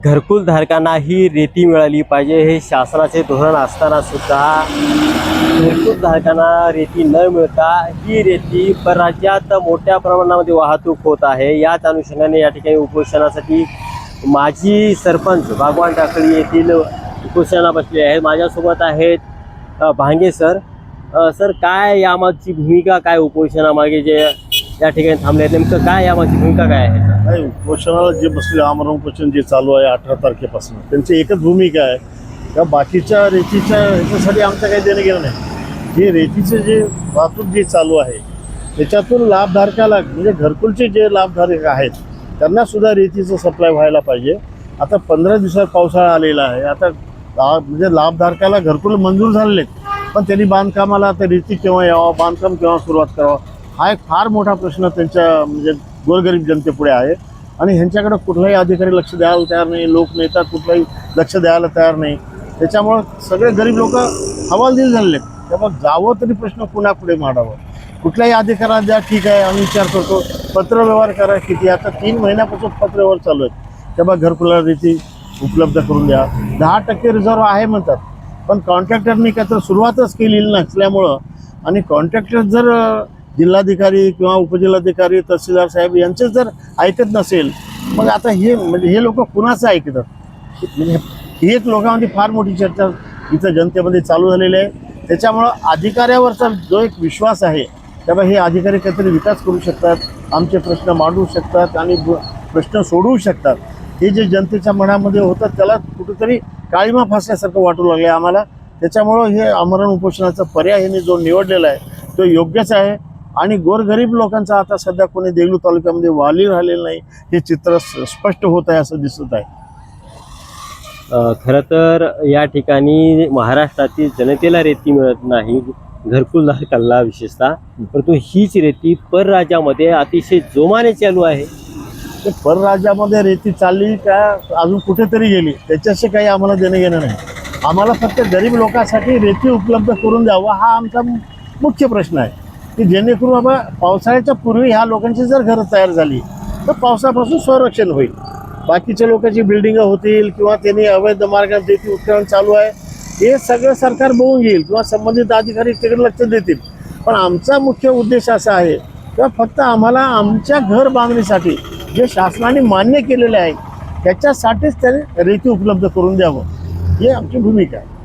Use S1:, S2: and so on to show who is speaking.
S1: घरकुल धारकांना ही रेती मिळाली पाहिजे हे शासनाचे धोरण असताना सुद्धा घरकुल धारकांना रेती न मिळता ही रेती परराज्यात मोठ्या प्रमाणामध्ये वाहतूक होत आहे। याच अनुषंगाने या ठिकाणी उपोषणासाठी माजी सरपंच भगवान टाकळी येथील उपोषणाला बसले आहेत। माझ्यासोबत आहेत भांगे सर। सर, काय यामागची भूमिका, काय उपोषणामागे जे या ठिकाणी थांबले आहेत, नेमकं काय यामागची भूमिका काय आहे?
S2: नाही, उपोषणाला जे बसले आमरण उपोषण जे चालू आहे 18 तारखेपासून, त्यांची एकच भूमिका आहे का बाकीच्या रेतीच्या ह्याच्यासाठी आमचं काही देणं घेणं नाही। हे रेतीचे जे वाहतूक जे चालू आहे त्याच्यातून लाभधारकाला म्हणजे घरकुलचे जे लाभधारक आहेत त्यांना सुद्धा रेतीचं सप्लाय व्हायला पाहिजे। आता 15 दिवसात पावसाळा आलेला आहे। आता म्हणजे लाभधारकाला घरकुल मंजूर झालेले पण त्यांनी बांधकामाला आता रेती केव्हा यावं, बांधकाम केव्हा सुरुवात करावं, हा एक फार मोठा प्रश्न त्यांच्या म्हणजे गोरगरीब जनतेपुढे आहे। आणि ह्यांच्याकडे कुठलाही अधिकारी लक्ष द्यायला तयार नाही, लोकनेता कुठलाही लक्ष द्यायला तयार नाही। त्याच्यामुळं सगळे गरीब लोक हवालदिल झालेले आहेत। त्यामुळे जावं तरी प्रश्न पुण्यापुढे मांडावं, कुठल्याही अधिकाऱ्याला द्या, ठीक आहे आम्ही विचार करतो, पत्रव्यवहार करा किती। आता 3 महिन्यापासून पत्रव्यवहार चालू आहेत, तेव्हा घरकुलाला रेती उपलब्ध करून द्या। 10% रिझर्व आहे म्हणतात, पण कॉन्ट्रॅक्टरनी काय तर सुरुवातच केलेली नसल्यामुळं आणि कॉन्ट्रॅक्टर जर जिल्हाधिकारी किंवा उपजिल्हाधिकारी तहसीलदार साहेब यांचे जर ऐकत नसेल, मग आता हे म्हणजे हे लोक कुणाचं ऐकतात? म्हणजे ही एक लोकांमध्ये फार मोठी चर्चा इथं जनतेमध्ये चालू झालेली आहे। त्याच्यामुळं अधिकाऱ्यावरचा जो एक विश्वास आहे, तेव्हा हे अधिकारी काहीतरी विकास करू शकतात, आमचे प्रश्न मांडू शकतात आणि प्रश्न सोडवू शकतात। हे जे जनतेच्या मनामध्ये होतं त्याला कुठेतरी काळीमा फासल्यासारखं वाटू लागले आम्हाला। त्याच्यामुळं हे आमरण उपोषणाचा पर्याय ह्यांनी जो निवडलेला आहे तो योग्यच आहे। आणि गोरगरीब लोकांचा आता सध्या कोणी देगलू तालुक्यामध्ये वाली राहिलेलं नाही, हे चित्र स्पष्ट होत आहे असं दिसत आहे।
S1: खरं तर या ठिकाणी महाराष्ट्रातील जनतेला रेती मिळत नाही, घरकुल धारकांना विशेषतः, परंतु हीच रेती परराज्यामध्ये अतिशय जोमाने चालू आहे।
S2: ते परराज्यामध्ये रेती चालली का अजून कुठेतरी गेली त्याच्याशी काही आम्हाला देणं घेणं नाही। आम्हाला फक्त गरीब लोकांसाठी रेती उपलब्ध करून द्यावं हा आमचा मुख्य प्रश्न आहे, की जेणेकरून बाबा पावसाळ्याच्या पूर्वी ह्या लोकांची जर घरं तयार झाली तर पावसापासून संरक्षण होईल। बाकीच्या लोकांची बिल्डिंग होतील किंवा त्यांनी अवैध मार्गात रेती उत्खनन चालू आहे हे सगळं सरकार बघून घेईल किंवा संबंधित अधिकारी तिकडे लक्ष देतील। पण आमचा मुख्य उद्देश असा आहे किंवा फक्त आम्हाला आमच्या घर बांधणीसाठी जे शासनाने मान्य केलेले आहे त्याच्यासाठीच त्याने रेती उपलब्ध करून द्यावं, ही आमची भूमिका आहे।